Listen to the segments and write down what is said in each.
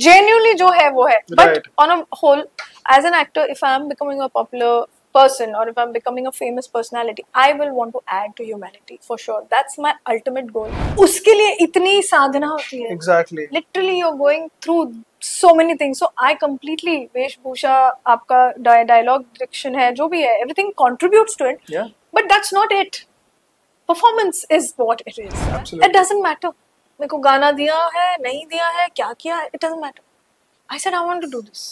genuinely जो है वो है. But Right. on a whole, as an actor, if I am becoming a popular person or if I'm becoming a famous personality, I will want to add to humanity for sure. That's my ultimate goal. उसके लिए इतनी साधना होती है. Exactly. Literally, you're going through so many things. So I completely वेशभूषा आपका dialogue diction है जो भी है, everything contributes to it. Yeah. But that's not it. Performance is what it is. Absolutely. It doesn't matter. मेरे को गाना दिया है, नहीं दिया है, क्या किया है, it doesn't matter. I said I want to do this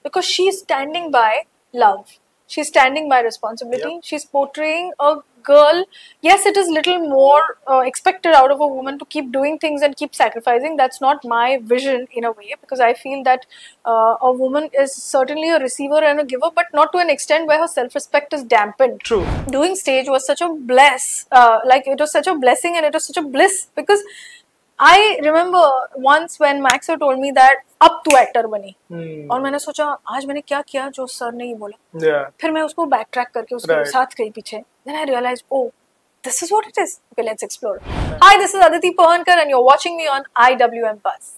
because she's standing by love. She's standing by responsibility. Yep. She's portraying a girl. Yes, it is little more expected out of a woman to keep doing things and keep sacrificing. That's not my vision in a way, because I feel that a woman is certainly a receiver and a giver, but not to an extent where her self-respect is dampened. True. Doing stage was such a like it was such a blessing and it was such a bliss, because I remember once when Maxer told me that अब तू actor बनी, और मैंने सोचा आज मैंने क्या किया जो सर ने ही बोला. Yeah. फिर मैं उसको बैक ट्रैक करके उसके Right. साथ गई पीछे. Then I realized, oh, this is what it is. Okay, let's explore. Hi, this is Aditi Pawankar and you're watching me on IWM Buzz.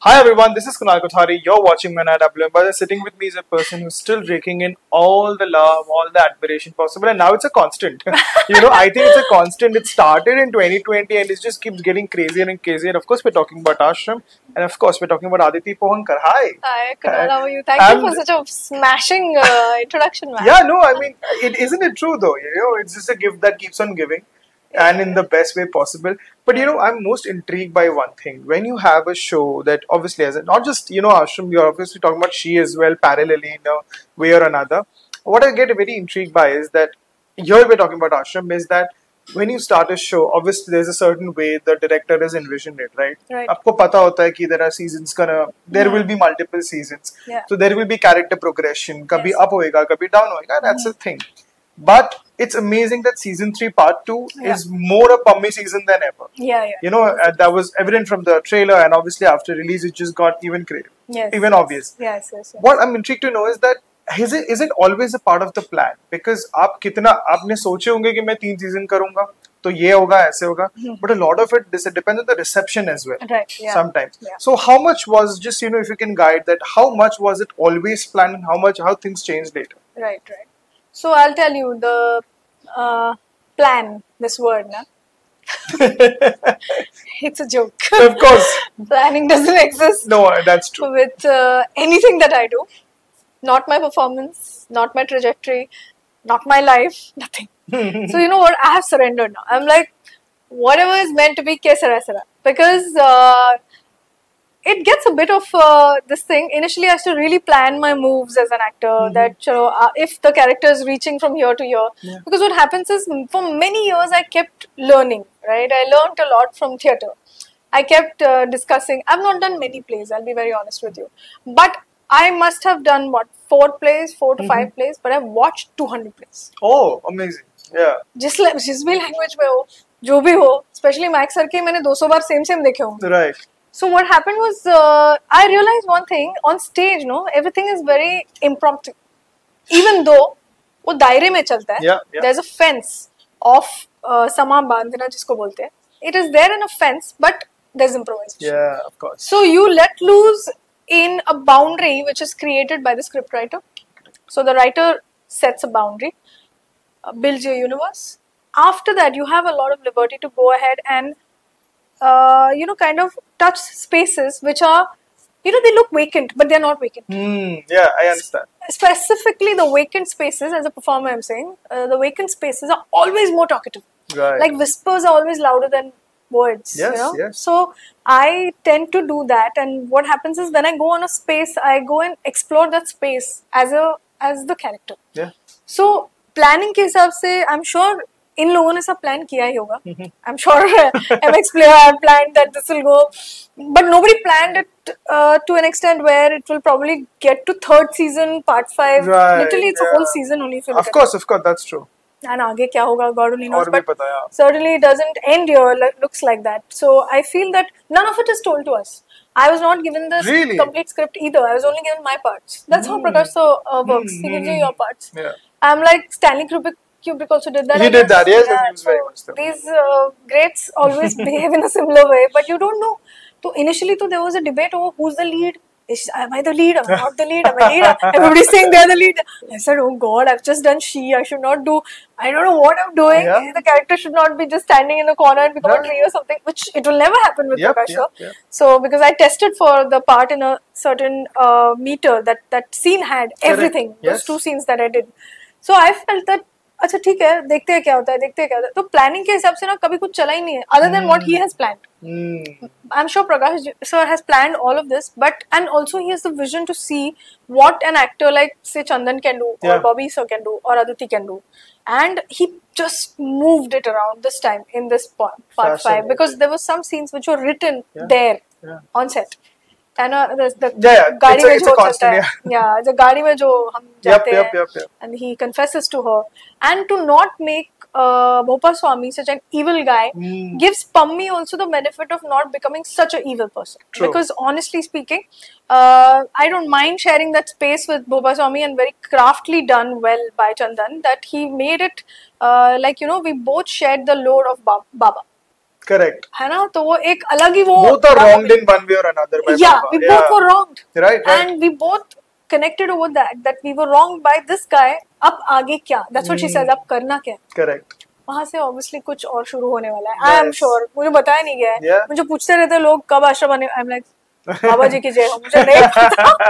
Hi everyone, this is Kunal Kothari. You're watching me on IWM Buzz. Sitting with me is a person who's still raking in all the love, all the admiration possible, and now it's a constant. You know, I think it's a constant. It started in 2020 and it just keeps getting crazier and crazier. Of course, we're talking about Ashram, and of course, we're talking about Aditi Pawankar. Hi. Hi, Kunal, how are you? Thank you for such a smashing introduction, man. Yeah, no, I mean, isn't it true though? You know, it's just a gift that keeps on giving. And in the best way possible. But you know, I'm most intrigued by one thing. When you have a show that obviously has not just, you know, Ashram, you're obviously talking about she as well, parallelly in a way or another. What I get very intrigued by is that here we're talking about Ashram, is that when you start a show, obviously there's a certain way the director has envisioned it, right? Right. आपको पता होता है कि there are seasons there will be multiple seasons. Yeah. So there will be character progression. कभी Yes. up होएगा, कभी down होएगा. That's the thing. But it's amazing that season 3 part 2 is more a pummy season than ever. Yeah. You know, that was evident from the trailer, and obviously after release it just got even crazy. Yes. Even obvious. Yes. What I'm intrigued to know is that is it always a part of the plan? Because आपने सोचे होंगे कि मैं 3 season करूंगा तो ये होगा ऐसे होगा, but a lot of it depends on the reception as well. Right. Yeah. Sometimes. Yeah. So how much was, just, you know, if you can guide that, how much was it always planned and how things changed later? Right. So I'll tell you the plan. This word, na? It's a joke. Of course. Planning doesn't exist. No, that's true. With anything that I do. Not my performance, not my trajectory, not my life, nothing. So you know what? I have surrendered now. I'm like, whatever is meant to be, ke sara sara. Because it gets a bit of this thing. Initially, I used to really plan my moves as an actor, that if the character is reaching from here to here. Yeah. Because what happens is, for many years, I kept learning, right? I learned a lot from theatre. I kept discussing. I've not done many plays, I'll be very honest with you. But I must have done, what, 4 to 5 plays, but I've watched 200 plays. Oh, amazing. Yeah. जिस भी language में हो, जो भी हो, especially Max sir के मैंने 200 बार same देखे होंगे. Right. So what happened was, I realized one thing, on stage, no, everything is very impromptu. Even though वो दायरे में चलता है, Yeah. there's a fence of समा बांधना जिसको बोलते हैं. It is there in a fence, but there's improvisation. Yeah, of course. So you let loose in a boundary which is created by the scriptwriter. So the writer sets a boundary, builds your universe. After that, you have a lot of liberty to go ahead and kind of touch spaces which are, they look vacant, but they're not vacant. Yeah, I understand. Specifically, the vacant spaces, as a performer, I'm saying, the vacant spaces are always more talkative. Right. Like whispers are always louder than words. Yes, you know? yes. So I tend to do that, and what happens is when I go on a space, I go and explore that space as the character. Yeah. So planning के हिसाब से, I'm sure इन लोगों ने सब plan किया ही होगा. I'm sure MX player have planned that this will go, but nobody planned it to an extent where it will probably get to 3rd season, part 5. Right, Literally, it's a whole season only. If you look Of course, that's true. and आगे क्या होगा, God only knows. और भी But पता है, हाँ. certainly it doesn't end here. Looks like that. So I feel that none of it is told to us. I was not given the Really? complete script either. I was only given my parts. That's how Prakash works. He gives you your parts. Yeah. I'm like Stanley Kubrick Kubrick also did that. He I did guess. that, yes, Yeah, and he was very much so. these greats always behave in a similar way, but you don't know. So initially, there was a debate over who's the lead. Am I the lead? Am I not the lead? Am I the lead? Everybody's saying they're the lead. I said, oh God, I've just done She. I should not do. I don't know what I'm doing. Yeah. The character should not be just standing in the corner and become a tree or something, which it will never happen with Prakash Rao. So because I tested for the part in a certain meter that scene had everything. Those two scenes that I did. So I felt that अच्छा ठीक है देखते हैं क्या होता है तो planning के हिसाब से ना कभी कुछ चला ही नहीं है other than what he has planned. I'm sure Prakash sir has planned all of this, but and also he has the vision to see what an actor like say Chandan can do or Bobby sir can do or Aditi can do, and he just moved it around this time in this part 5 because there were some scenes which were written there on set. And the गाड़ी में जो चलता है, the गाड़ी में जो हम जाते हैं, and he confesses to her, and to not make Bhopa Swami such an evil guy gives Pammi also the benefit of not becoming such an evil person. True. Because honestly speaking, I don't mind sharing that space with Bhopa Swami, and very craftily done well by Chandan that he made it like we both shared the load of Baba. Correct. है ना तो वो एक अलग ही वो both are wronged in one way or another by Baba. We both were wronged, right. And we both connected over that we were wronged by this guy. अब आगे क्या? That's what she says. अब करना क्या? Correct. वहाँ से obviously कुछ और शुरू होने वाला है. I am sure. मुझे बताया नहीं गया है. मुझे पूछते रहते लोग कब आश्रम बने. I'm like बाबा जी की जय हो. मुझे नहीं पता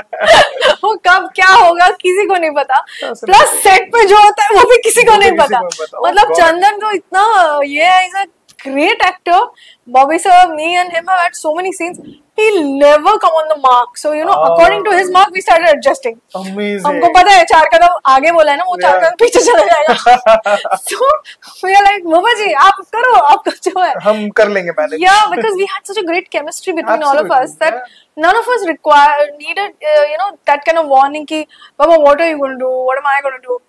वो कब क्या होगा किसी को नहीं पता. प्लस सेट पे जो होता है वो भी किसी को नहीं पता. मतलब चंदन को इतना ये है great actor. Bobby sir, me and him have had so many scenes. He'll never come on the mark. So according to his mark, we started adjusting. Amazing. हमको पता है 4 कदम आगे बोला है ना वो 4 कदम पीछे चला जाएगा. So we are like, बाबा जी आप करो आपका जो है हम कर लेंगे manage. Yeah, because we had such a great chemistry between all of us that none of us needed that kind of warning कि बाबा what are you going to do? What am I going to do?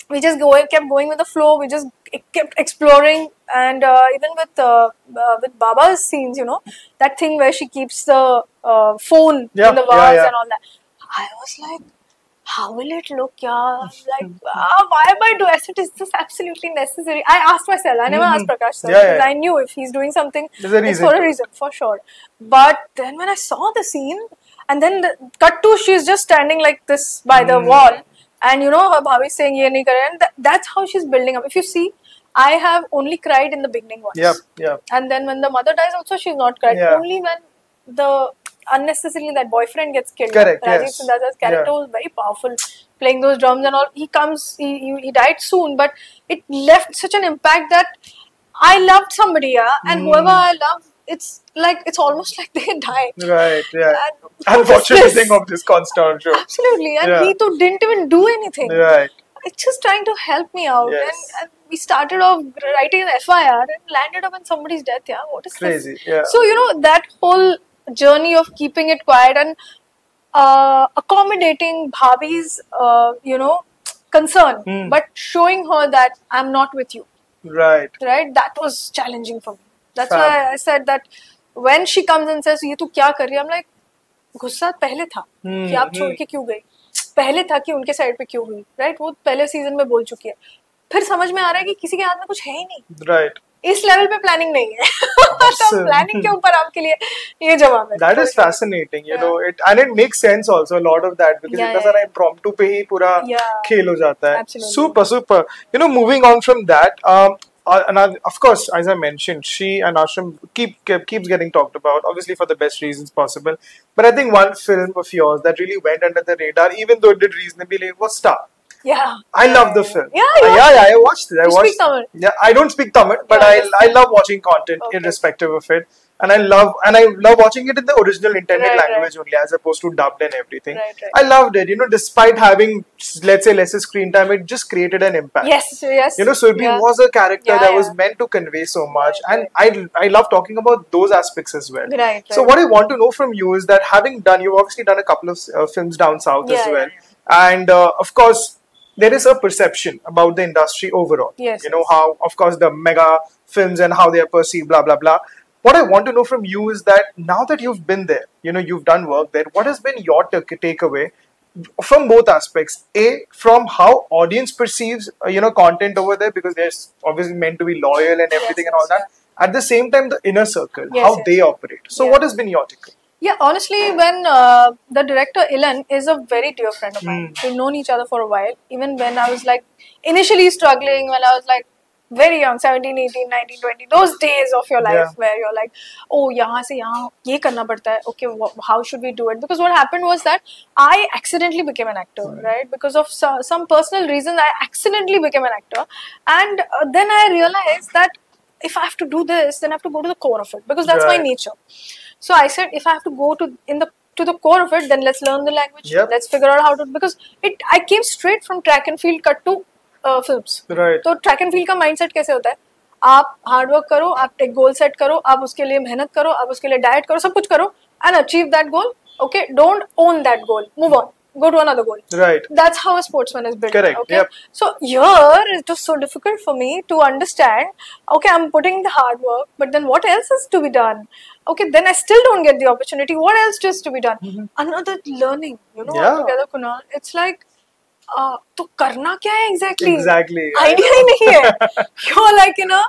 We just kept going with the flow. We just kept exploring, and even with Baba's scenes, that thing where she keeps the phone in the vase and all that. I was like, how will it look? Like, why am I doing? I said, is this absolutely necessary? I asked myself. I never asked Prakash sir because I knew if he's doing something, it's for a reason, for sure. But then when I saw the scene, and then cut to she's just standing like this by the wall. And her bhabi saying ye nahi kare, and that's how she's building up. If you see, I have only cried in the beginning once. And then when the mother dies also she's not cried. Only when the unnecessarily that boyfriend gets killed. Correct. Rajiv Sundara's character was very powerful, playing those drums and all. He died soon, but it left such an impact that I loved somebody, and whoever I love, it's almost like they die. Right, unfortunate thing of this constant show. Absolutely, and he too didn't even do anything. Right. It's just trying to help me out, and we started off writing an FIR and landed up in somebody's death. Yeah, what is crazy? This? Yeah. So that whole journey of keeping it quiet and accommodating Bhabhi's concern, but showing her that I'm not with you. Right. That was challenging for me. That's why I said that when she comes and says, "ये तू क्या कर रही है?" I'm like, गुस्सा पहले था कि आप छोड़ के क्यों गई, पहले था कि उनके साइड पे क्यों हुई, राइट? वो पहले सीजन में बोल चुकी है. फिर समझ में आ रहा है कि किसी के हाथ में कुछ है ही नहीं. राइट. इस लेवल पे प्लानिंग नहीं है. तो प्लानिंग के ऊपर आपके लिए ये जवाब है. That is fascinating, it makes sense also a lot of that because इतना सारा impromptu पे ही पूरा खेल हो जाता है. Super. Moving on from that, and of course, as I mentioned, she and Ashram keeps getting talked about, obviously for the best reasons possible. But I think one film of yours that really went under the radar, even though it did reasonably, was Star. Yeah. I love the film. I watched it. You speak Tamil? Yeah, I don't speak Tamil, but I love watching content irrespective of it. And I love watching it in the original intended language only, as opposed to dubbed and everything. I loved it. Despite having, let's say, lesser screen time, it just created an impact. Yes. Surbhi was a character that was meant to convey so much, and I love talking about those aspects as well. So what I want to know from you is that you've obviously done a couple of films down south as well, and of course there is a perception about the industry overall. How, of course, the mega films and how they are perceived, blah blah blah. What I want to know from you is that now that you've been there, you've done work there, what has been your takeaway from both aspects. A, from how audience perceives content over there, because they're obviously meant to be loyal and everything and all that. At the same time, the inner circle, how they operate. So what has been your take? Yeah, honestly, when the director Ilan is a very dear friend of mine. We've known each other for a while. Even when I was like initially struggling, when I was like very young, 17, 18, 19, 20, those days of your life where you're like, oh, yahan se yahan ye karna padta hai. Okay, how should we do it? Because what happened was that I accidentally became an actor, right? Because of some personal reasons, I accidentally became an actor. And then I realized that if I have to do this, then I have to go to the core of it, because that's my nature. So I said, if I have to go to the core of it, then let's learn the language. Let's figure out how to, because I came straight from track and field cut to films. Right. तो track and field का mindset कैसे होता है? आप hard work करो, आप एक goal set करो, आप उसके लिए मेहनत करो, आप उसके लिए diet करो, सब कुछ करो and achieve that goal. Okay, don't own that goal. Move on. Go to another goal. Right. That's how a sportsman is built. Correct. Okay. So here it was so difficult for me to understand. Okay, I'm putting the hard work, but then what else is to be done? Okay, then I still don't get the opportunity. What else is to be done? Another learning, altogether, Kunal. It's like, तो करना क्या है exactly? Exactly. Idea ही नहीं है. You're like in a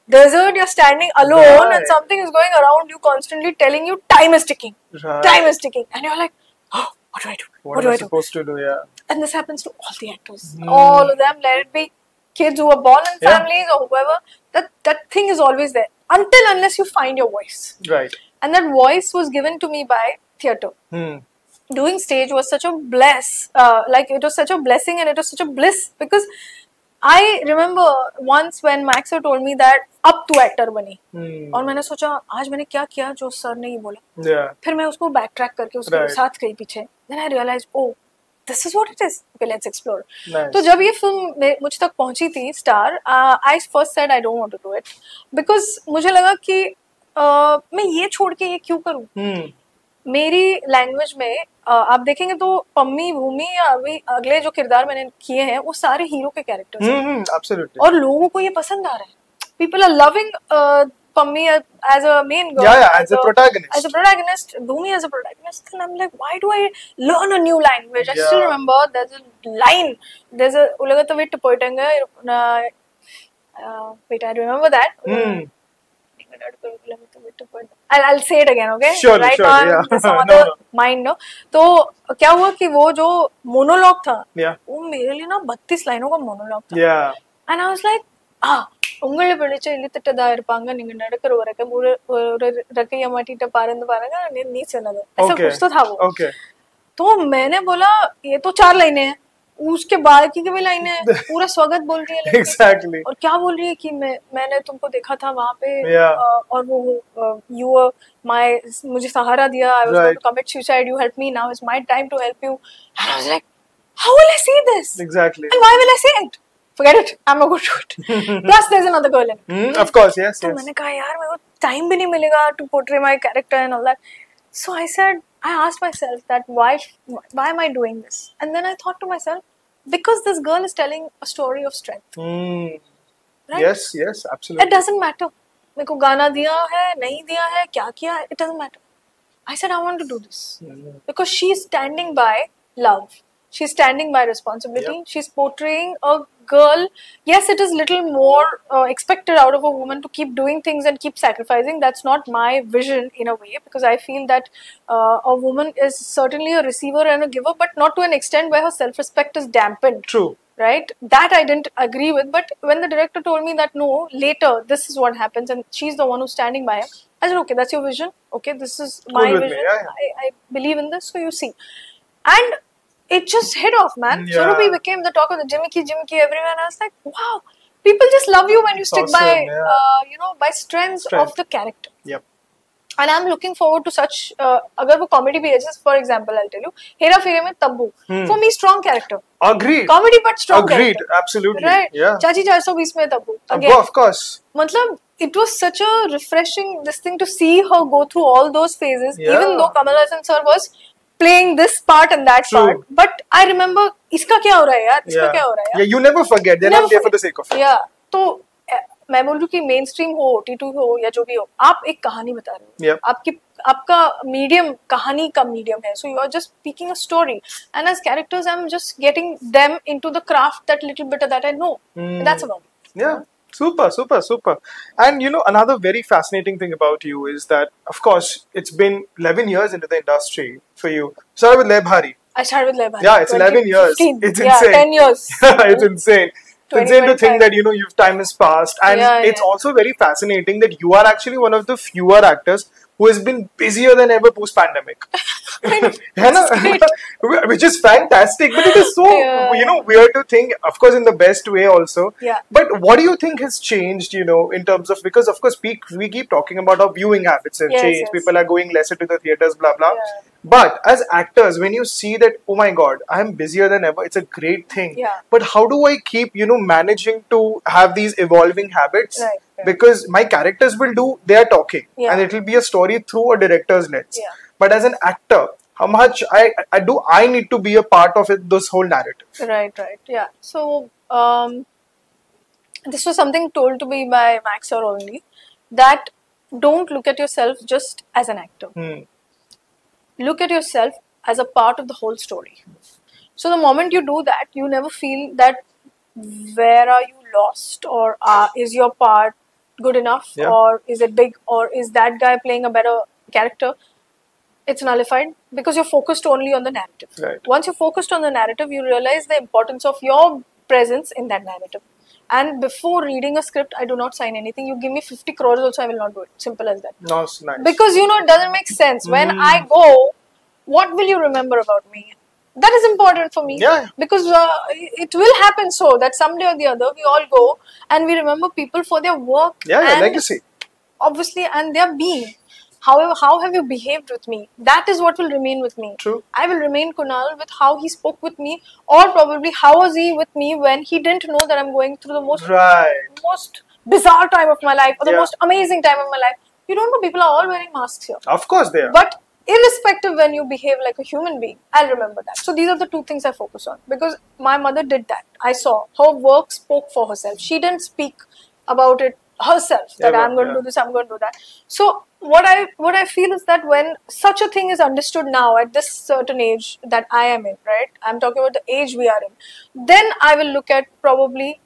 desert, you're standing alone and something is going around you constantly telling you time is ticking. Right. Time is ticking. And you're like, oh, what do I do? What am I supposed to do? Yeah. And this happens to all the actors. All of them, let it be kids who are born in families or whoever, that thing is always there. Unless you find your voice. Right. And that voice was given to me by theatre. Doing stage was such a it was such a blessing and it was such a bliss, because I remember once when my actor told me that अब तू actor बनी, और मैंने सोचा आज मैंने क्या किया जो सर ने ही बोला. फिर मैं उसको बैक ट्रैक करके उसके साथ गई पीछे. Then I realized, oh, this is what it is. Okay, let's explore. Nice. तो जब ये फिल्म मुझ तक पहुंची थी star, I first said I don't want to do it because मुझे लगा कि मैं ये छोड़ के ये क्यों करूं. मेरी लैंग्वेज में आप देखेंगे तो पम्मी, भूमि या अभी अगले जो किरदार मैंने किए हैं वो सारे हीरो के कैरेक्टर्स हैं. Absolutely. और लोगों को ये पसंद आ रहा है. People are loving Pammi as a main girl. As a protagonist. As a protagonist, Bhumi as a protagonist. And I'm like, why do I learn a new language? I still remember there's a line. There's a Ulagata Vittu Poitanga. Wait, I remember that. I'll say it again, okay? Sure, right sure, now, yeah. some other mind, no? तो क्या हुआ कि वो जो monologue था, वो मेरे लिए ना 32 लाइनों का मोनोलॉग था. And I was like, உங்களை பிடிச்ச இழுத்துட்டதா இருப்பாங்க நீங்க நடக்கிற வரைக்கும் ஒரு रकैया माटीटा पारंद पारंगा नहीं சொன்னது. ऐसा कुछ तो था वो. तो मैंने बोला ये तो 4 लाइनें हैं, उसके बाद की भी लाइनें हैं, पूरा स्वागत बोल रही है. Exactly. और क्या बोल रही है कि मैंने तुमको देखा था वहाँ पे और वो you were my मुझे सहारा दिया. I was going to commit suicide. You helped me. Now it's my time to help you. And I was like, how will I see this? Exactly. And why will I see it? Forget it. I'm not going to do it. Plus, there's another girl in it. Of course, yes. तो मैंने कहा यार मेरे को time भी नहीं मिलेगा to portray my character and all that. So I said, I asked myself that why am I doing this? And then I thought to myself, because this girl is telling a story of strength. Right? Yes, absolutely. It doesn't matter. मेरे को गाना दिया है, नहीं दिया है, क्या किया है, it doesn't matter. I said I want to do this because she's standing by love. She's standing by responsibility. She's portraying a girl. Yes, it is little more expected out of a woman to keep doing things and keep sacrificing. That's not my vision in a way, because I feel that a woman is certainly a receiver and a giver, but not to an extent where her self-respect is dampened. True. Right? That I didn't agree with. But when the director told me that no, later this is what happens and she's the one who's standing by him, I said, okay, that's your vision. Okay, this is my vision. I believe in this, so you see. And it just hit off, man. Surubi became the talk of the Jimmy Key, everyone. I was like, wow, people just love you when you stick by, by strengths of the character. Yep. And I'm looking forward to such, agar wo comedy bhi hai, for example, I'll tell you, Hera Fere mein Tabbu. For me, strong character. Agreed. Comedy but strong Agreed. character. Absolutely. Right? Yeah. Chachi 420 mein Tabbu. Again, of course. Matlab, it was such a refreshing thing to see her go through all those phases, even though Kamal Haasan sir was playing this part and that part. But I remember, iska kya ho raha hai yaar? Iska kya ho raha hai yaar? Yeah, you never forget. They're not there for the sake of it. Yeah. तो मैं बोल रही हूँ कि main stream हो, OTT हो या जो भी हो, आप एक कहानी बता रहे हो. आपकी आपका मीडियम कहानी का मीडियम है, so you are just speaking a story, and as characters I'm just getting them into the craft that little bit that I know. That's about it. Yeah. Super. And you know, another very fascinating thing about you is that, of course, it's been 11 years into the industry for you. Started with Lebhari. I started with Lebhari. Yeah, it's 11 years. 15. It's insane. 10 years. It's insane. It's insane to think that, you know, time has passed. And it's also very fascinating that you are actually one of the fewer actors who has been busier than ever post-pandemic. Which is fantastic, but it is so, you know, weird to think, of course, in the best way also. Yeah. But what do you think has changed, you know, in terms of, because of course we keep talking about our viewing habits have changed. Yes. People are going lesser to the theaters, blah, blah. Yeah. But as actors, when you see that, oh my God, I am busier than ever, it's a great thing. Yeah. But how do I keep, you know, managing to have these evolving habits? Right. Because my characters will do, they are talking. Yeah. And it will be a story through a director's lens. Yeah. But as an actor, how much I need to be a part of it, this whole narrative? Right. Yeah. So, this was something told to me by Max sir only, that don't look at yourself just as an actor. Look at yourself as a part of the whole story. So the moment you do that, you never feel that where are you lost, or is your part good enough, or is it big, or is that guy playing a better character? It's nullified because you're focused only on the narrative. Right. Once you're focused on the narrative, you realize the importance of your presence in that narrative. And before reading a script, I do not sign anything. You give me 50 crores also, I will not do it. Simple as that. Nice. Because, you know, it doesn't make sense. When I go, what will you remember about me? That is important for me. Yeah. Because it will happen so that someday or the other, we all go and we remember people for their work. Yeah, and legacy. Obviously, and their being. However, how have you behaved with me? That is what will remain with me. True. I will remain Kunal with how he spoke with me, or probably how was he with me when he didn't know that I'm going through the most bizarre time of my life, or the most amazing time of my life. You don't know, people are all wearing masks here. Of course they are. But irrespective, when you behave like a human being, I'll remember that. So these are the two things I focus on, because my mother did that. I saw her work spoke for herself. She didn't speak about it herself, that I'm going to do this, I'm going to do that. So what I feel is that when such a thing is understood now at this certain age that I am in, right? I'm talking about the age we are in. Then I will look at probably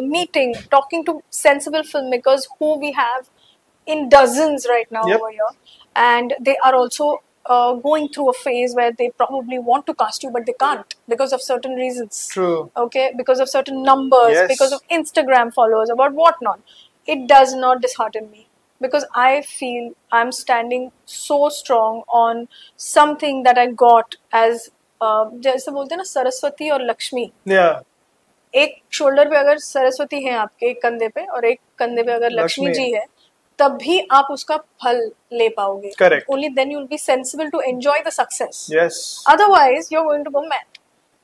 meeting, talking to sensible filmmakers who we have in dozens right now over here, and they are also going through a phase where they probably want to cast you, but they can't because of certain reasons. True. Okay, because of certain numbers, because of Instagram followers, about whatnot. It does not dishearten me, because I feel I'm standing so strong on something that I got as जैसे बोलते हैं ना, सरस्वती और Lakshmi. Yeah. एक shoulder पे अगर सरस्वती है आपके, एक कंधे पे, और एक कंधे पे अगर लक्ष्मी जी है, तब भी आप उसका फल ले पाओगे. Correct. Only then you will be sensible to enjoy the success. Yes. Otherwise, you're going to go mad.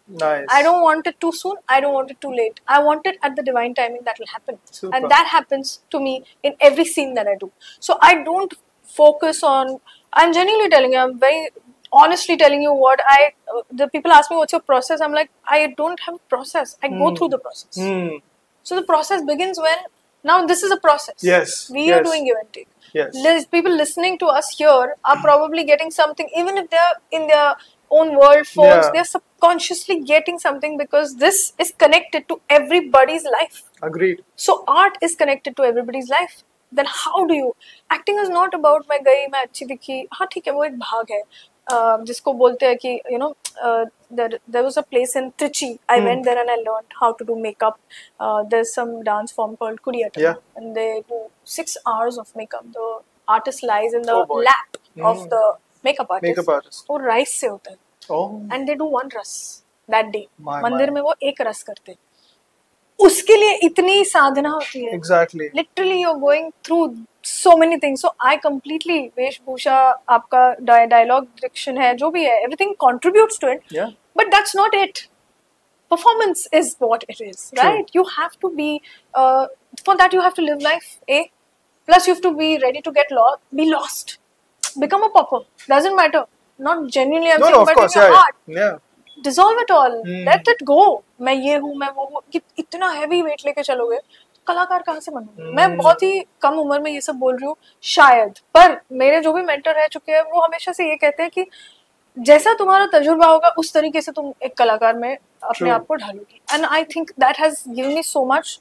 Nice. I don't want it too soon. I don't want it too late. I want it at the divine timing that will happen. Super. And that happens to me in every scene that I do. So I don't focus on... I'm genuinely telling you, I'm very honestly telling you what the people ask me, what's your process? I'm like, I don't have a process. I go through the process. So the process begins when... Now this is a process. Yes. We are doing give and take. Yes. People listening to us here are probably getting something, even if they're in their own world forms, they're subconsciously getting something, because this is connected to everybody's life. Agreed. So art is connected to everybody's life. Then how do you... Acting is not about मैं गई, मैं अच्छी दिखी. हाँ ठीक है, वो एक भाग है. जिसको बोलते हैं कि, you know, there was a place in Trichy. I went there and I learned how to do makeup. There's some dance form called Kudiyattam. And they do 6 hours of makeup. The artist lies in the lap of the makeup artist. वो rice से होता है. And they do 1 ras that day. मंदिर में वो 1 रस करते हैं. उसके लिए इतनी साधना होती है. Exactly. Literally you're going through so many things. So I completely, वेशभूषा, आपका dialogue diction है, जो भी है, everything contributes to it. Yeah. But that's not it. Performance is what it is, right? You have to be, for that you have to live life, Plus you have to be ready to get lost, be lost. Become a pauper. Doesn't matter. Not genuinely I'm saying, but in your heart. Yeah. Dissolve it all. Let it go. मैं ये हूँ, मैं वो हूँ. इतना heavy weight लेके चलोगे, कलाकार कहाँ से बनूंगी? मैं बहुत ही कम उम्र में ये सब बोल रही हूँ शायद, पर मेरे जो भी मेंटर रह चुके हैं वो हमेशा से ये कहते हैं कि जैसा तुम्हारा तजुर्बा होगा उस तरीके से तुम एक कलाकार में अपने आप को ढालोगी. And I think that has given me so much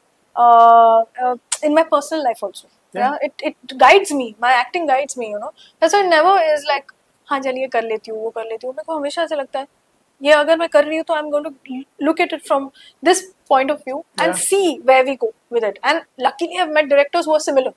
in my personal life also. Yeah, it guides me. My acting guides me, you know. That's why it never is like हाँ चलिए कर लेती हूँ वो कर लेती हूँ. मेरे को हमेशा ऐसा लगता है ये अगर मैं कर रही हूँ तो I'm going to look at it from this point of view and see where we go with it. And luckily I've met directors who are similar.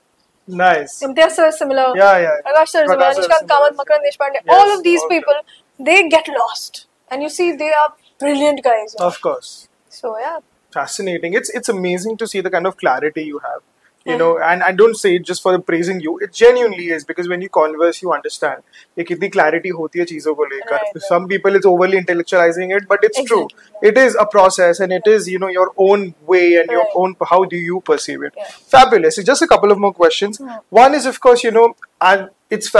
Nice. Imtiaz sir is similar. Yeah. Prakash sir is similar. Nishkant Kamath, Makarand Deshpande. All of these people, they get lost, and you see they are brilliant guys. Of course. So yeah. Fascinating. It's amazing to see the kind of clarity you have. You know, and I don't say it just for praising you. It genuinely is, because when you converse, you understand. ये कितनी clarity होती है चीजों को लेकर. Some people it's overly intellectualizing it, but it's true. It is a process, and it is, you know, your own way and your own. How do you perceive it? Fabulous. Just a couple of more questions. One is, of course, you know, and it's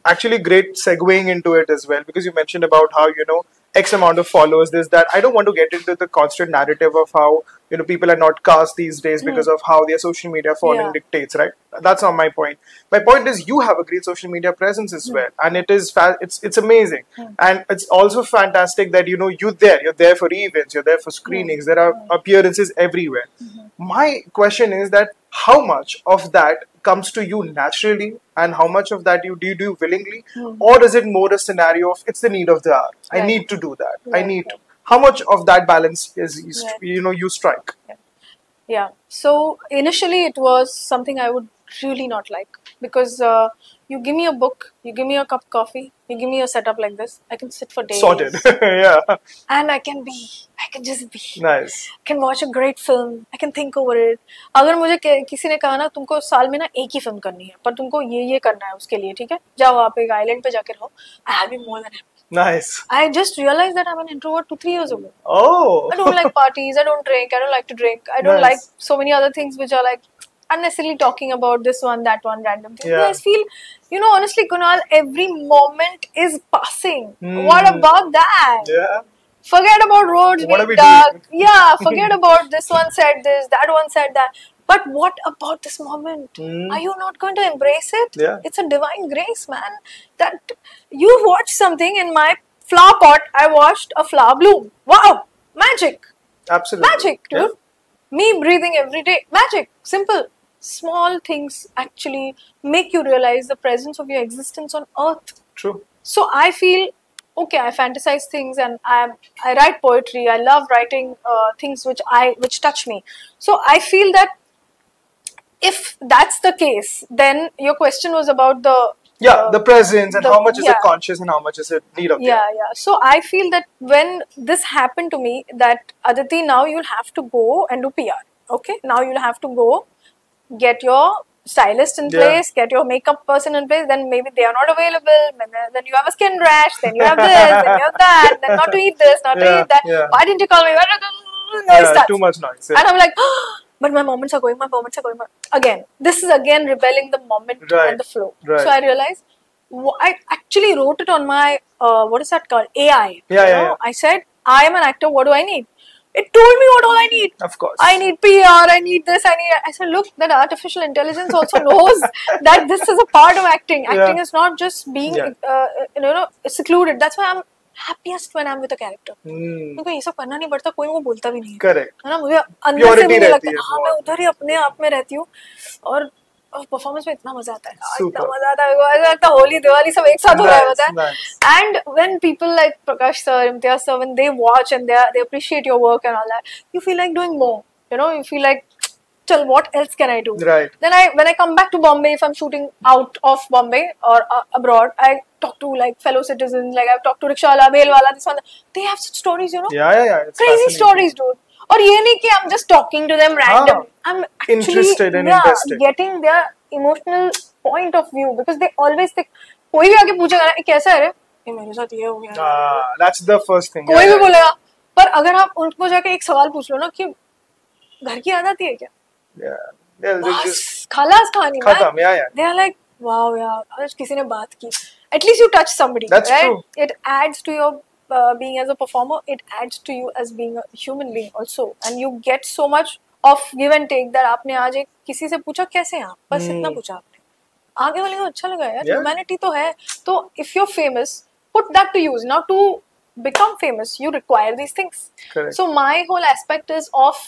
actually great segueing into it as well, because you mentioned about how, you know, X amount of followers, this, that. I don't want to get into the constant narrative of how, you know, people are not cast these days because of how their social media following dictates, right? That's not my point. My point is you have a great social media presence as well, and it is it's amazing, and it's also fantastic that, you know, you're there for events, you're there for screenings, there are appearances everywhere. My question is that how much of that comes to you naturally, and how much of that you do willingly, or is it more a scenario of it's the need of the hour? I need to do that. I need to. How much of that balance is you know you strike? Yeah. So initially it was something I would really not like, because you give me a book, you give me a cup of coffee, you give me a setup like this, I can sit for days. Sorted. Yeah. And I can just be. Nice. I can watch a great film. I can think over it. अगर मुझे किसी ने कहा ना तुमको साल में ना एक ही फिल्म करनी है, पर तुमको ये करना है उसके लिए, ठीक है, जाओ आप एक आइलैंड पे जाके रहो, I'll be more than happy. Nice. I just realized that I'm an introvert 2-3 years ago. Oh. I don't like parties. I don't drink. I don't like to drink. I don't like so many other things which are like unnecessarily talking about this one, that one, random things. I feel, you know, honestly, Kunal, every moment is passing. What about that? Yeah. Forget about roads being dark. Yeah, forget about this one said this, that one said that. But what about this moment? Are you not going to embrace it? Yeah. It's a divine grace, man. That you watched something in my flower pot. I watched a flower bloom. Wow, magic. Absolutely. Magic, dude. Yeah. Me breathing every day. Magic. Simple. Small things actually make you realize the presence of your existence on earth. True. So I feel, okay, I fantasize things, and I write poetry. I love writing things which touch me. So I feel that if that's the case, then your question was about the presence, and how much is it conscious and how much is it need of yeah. So I feel that when this happened to me, that Aditi, now you'll have to go and do PR. Okay, now you'll have to go get your stylist in place, get your makeup person in place, then maybe they are not available, then you have a skin rash, then you have this, then you have that, then not to eat this, not to eat that. Why didn't you call me? Too much noise. And I'm like, but my moments are going. Again, this is again rebelling the moment and the flow. Right. So I realized, I actually wrote it on my, what is that called? AI. Yeah. I said, I am an actor, what do I need? It told me what all I need. Of course. I need PR, I need this, I said, look, that artificial intelligence also knows that this is a part of acting. Acting is not just being, secluded. That's why I'm happiest when I'm with a character. क्योंकि ये सब करना नहीं पड़ता, कोई वो बोलता भी नहीं है. Correct. है ना, मुझे अंदर से भी नहीं लगता. हाँ, मैं उधर ही अपने आप में रहती हूँ, और परफॉर्मेंस में इतना मजा आता है. इतना मजा आता है. ऐसा लगता है होली दिवाली सब एक साथ हो रहा है, पता है. And when people like Prakash sir, Imtiaz sir, when they watch and they appreciate your work and all that, you feel like doing more. You know, you feel like, chal, what else can I do? Right. Then when I come back to Bombay, if I'm shooting out of Bombay or abroad, I talk to like fellow citizens, like I've talked to Rickshawala, Belwala, this one. They have such stories, you know. Yeah. It's crazy stories, dude. और ये नहीं कि I'm just talking to them random. I'm actually interested and invested. Getting their emotional point of view, because they always think, कोई भी आके पूछेगा ना, कैसा है रे? ये मेरे साथ ये हो गया. That's the first thing. कोई भी बोलेगा, पर अगर आप उनको जाके एक सवाल पूछ लो ना कि घर की याद आती है क्या? बस खलास कहानी में. खत्म. They are like, wow, यार, आज किसी ने बात की. At least you touch somebody. That's right? true. It adds to your being as a performer. It adds to you as being a human being also, and you get so much of give and take that आपने आज एक किसी से पूछा कैसे हैं आप, बस इतना पूछा आपने, आगे वाले को अच्छा लगा यार, ह्यूमैनिटी तो है. तो if you're famous, put that to use. Now to become famous, you require these things. Correct. So my whole aspect is of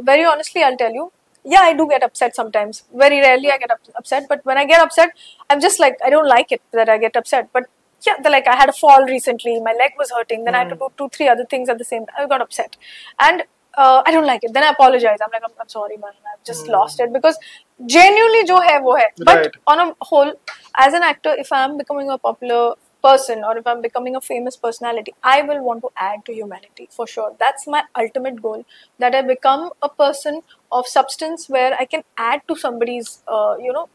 very honestly, I'll tell you, yeah, I do get upset sometimes. Very rarely I get upset, but when I get upset, I'm just like, I don't like it that I get upset. But yeah, like I had a fall recently, my leg was hurting, then I had to do 2-3 other things at the same time. I got upset, and I don't like it. Then I apologize. I'm like, I'm sorry, man. I've just lost it because genuinely, jo hai wo hai. But on a whole, as an actor, if I'm becoming a popular person or if I'm becoming a famous personality, I will want to add to humanity for sure. That's my ultimate goal. That I become a person of substance where I can add to somebody's,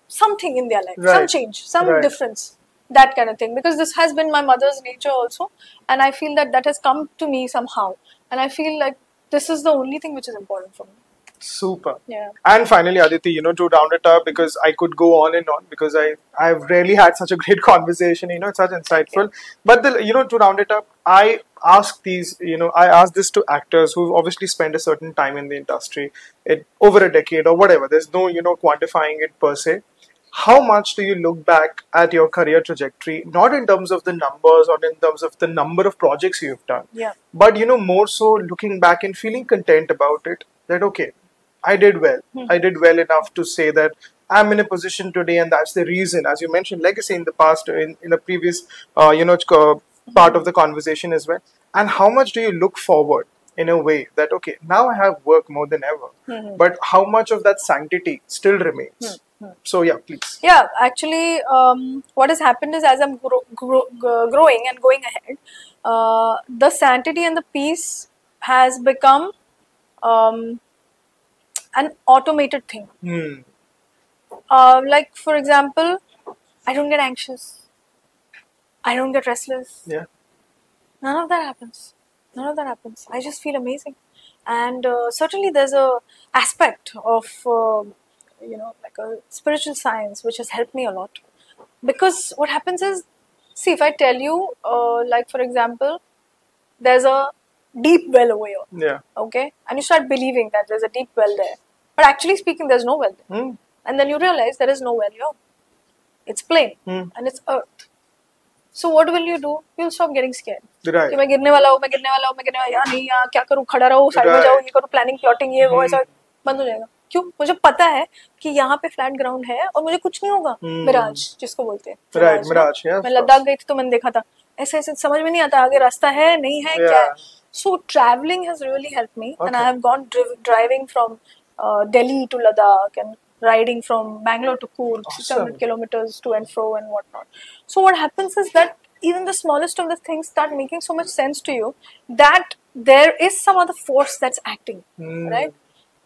something in their life, some change, some difference. That kind of thing, because this has been my mother's nature also, and I feel that has come to me somehow, and I feel like this is the only thing which is important for me. Super. Yeah. And finally, Aditi, to round it up, because I could go on and on, because I've rarely had such a great conversation, it's such insightful. But to round it up, I ask this to actors who obviously spend a certain time in the industry, over a decade or whatever. There's no quantifying it per se. How much do you look back at your career trajectory, not in terms of the numbers or in terms of the number of projects you've done, but more so looking back and feeling content about it, that okay, I did well. I did well enough to say that I'm in a position today, and that's the reason, as you mentioned, legacy in the past, in a previous part of the conversation as well. And how much do you look forward in a way that okay, now I have work more than ever, but how much of that sanctity still remains? So yeah, please. Yeah, actually, what has happened is, as I'm growing and going ahead, the sanctity and the peace has become an automated thing. Like for example, I don't get anxious, I don't get restless. Yeah. None of that happens. I just feel amazing, and certainly there's a aspect of like a spiritual science which has helped me a lot, because what happens is, see, if I tell you, like for example, there's a deep well over here, okay, and you start believing that there's a deep well there, but actually speaking, there's no well there, and then you realize there is no well here. It's plain and it's earth. So what will you do? You'll stop getting scared. Right. कि मैं गिरने वाला हूँ, यार नहीं, यार क्या करूँ, खड़ा रहूँ, साइड में जाऊँ, ये करूँ, प्लानिंग, प्लॉटिंग, ये वो, ऐसा बंद हो जाएगा. क्यों? मुझे पता है कि यहाँ पे फ्लैट ग्राउंड है और मुझे कुछ नहीं होगा. मिराज जिसको बोलते हैं. Right, मिराज. Yeah. मैं लद्दाख गई थी तो मैंने देखा था. ऐसे समझ में नहीं आता आगे रास्ता है नहीं है क्या है. So traveling has really helped me, and I have gone driving from Delhi to Ladakh and riding from Bangalore to Coorg, 600 kilometers to and fro and whatnot. So what happens is that even the smallest of the things start making so much sense to you that there is some other force that's acting, right?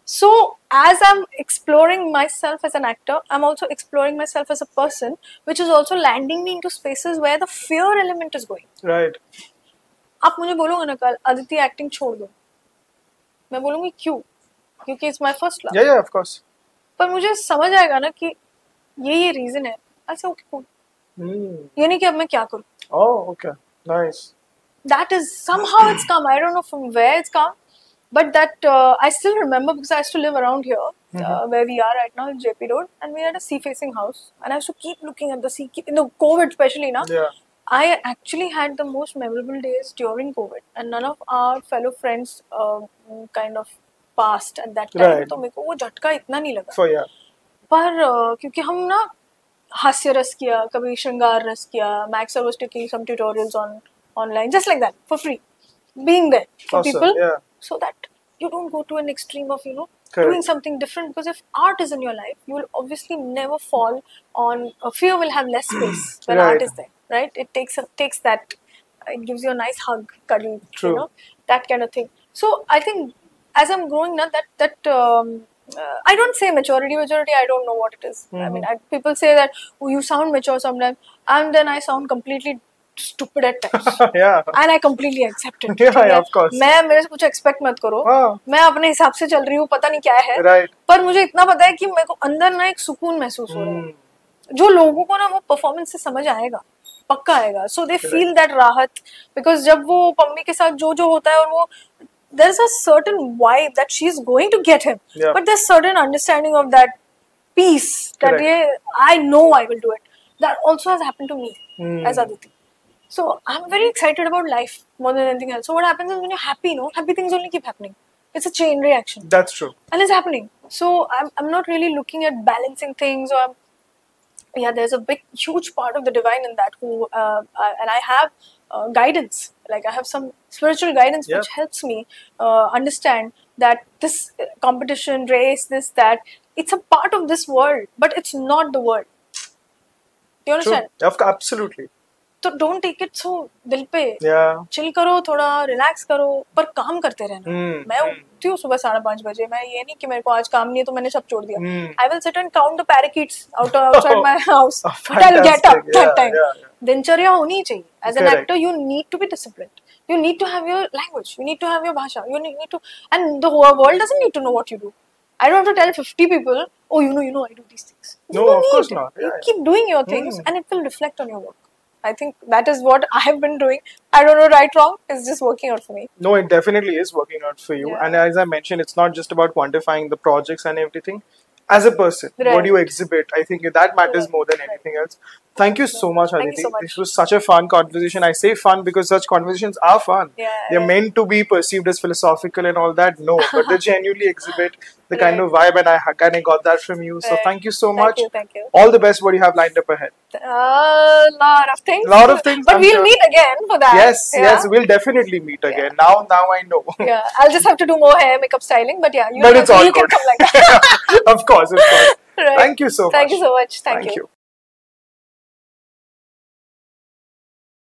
So as I'm exploring myself as an actor, I'm also exploring myself as a person, which is also landing me into spaces where the fear element is going. Right. आप मुझे बोलोगे ना कल Aditi acting छोड़ दो, मैं बोलूँगी क्यों? क्योंकि it's my first love. Yeah, of course. पर मुझे समझ आएगा ना कि ये रीजन है. ऐसे ओके कूल. ये नहीं कि अब मैं क्या करूँ. Oh, okay, nice. That is somehow it's come. I don't know from where it's come, but that I still remember because I used to live around here, where we are right now in JP Road, and we had a sea-facing house, and I used to keep looking at the sea. In the COVID, especially now, I actually had the most memorable days during COVID, and none of our fellow friends kind of passed at that time. Right. तो मेरे को वो झटका इतना नहीं लगा. So yeah. पर क्योंकि हम ना हास्य रस किया, कभी श्रृंगार रस किया. Max was taking some tutorials online, just like that, for free, being there for people, so that you don't go to an extreme of doing something different. Because if art is in your life, you will obviously never fall on. Fear will have less space when art is there, right? It takes that. It gives you a nice hug, cuddle, that kind of thing. So I think as I'm growing now, I don't say maturity. I don't know what it is. I mean, people say that you sound mature sometimes, and then I sound completely stupid at times. Yeah. And I completely accept it. Yeah, of course. मेरे से कुछ expect मत करो. मैं अपने हिसाब से चल रही हूँ, पता नहीं क्या है. Right. पर मुझे इतना पता है कि मेरे को अंदर ना एक सुकून महसूस हो रहा है. जो लोगों को ना वो परफॉर्मेंस से समझ आएगा, पक्का आएगा. So they feel that राहत, because जब वो पम्मी के साथ जो होता है और वो there's a certain vibe that she's going to get him. Yeah. But there's certain understanding of that peace that Correct. I know I will do it. That also has happened to me as Aditi. So I'm very excited about life more than anything else. So what happens is when you're happy, happy things only keep happening. It's a chain reaction. That's true. And it's happening. So I'm not really looking at balancing things or there's a huge part of the divine in that and I have guidance. Like I have some spiritual guidance which helps me understand that this competition, race, this, that, it's a part of this world, but it's not the world. You understand? True. Absolutely. So don't take it so दिल पे. Yeah. Chill करो थोड़ा, relax करो, पर काम करते रहना. मैं उठती हूँ सुबह 5:30 बजे. मैं ये नहीं कि मेरे को आज काम नहीं है तो मैंने सब छोड़ दिया. I will sit and count the parakeets outside my house. But I'll get up that time. दिनचर्या होनी चाहिए. As an actor, you need to be disciplined. You need to have your language. You need to have your bhasha. You need to, and the whole world doesn't need to know what you do. I don't have to tell 50 people, oh, I do these things. No, of course not. You keep doing your things and it will reflect on your work. I think that is what I have been doing. I don't know right, wrong. It's just working out for me. No, it definitely is working out for you. Yeah. And as I mentioned, it's not just about quantifying the projects and everything. As a person, what do you exhibit? I think that matters more than anything else. Thank you so much, Aditi. So much. This was such a fun conversation. I say fun because such conversations are fun. They're meant to be perceived as philosophical and all that. No, but they genuinely exhibit the kind of vibe, and I kind of got that from you. So thank you so much. Thank you. All the best. What do you have lined up ahead? Lot of things. Lot of things. But we'll meet again for that. Yes, we'll definitely meet again. Now I know. Yeah, I'll just have to do more hair, makeup, styling. But yeah, you it's all can good. come like that. Of course. Right. Thank you so much. Thank you so much. Thank you.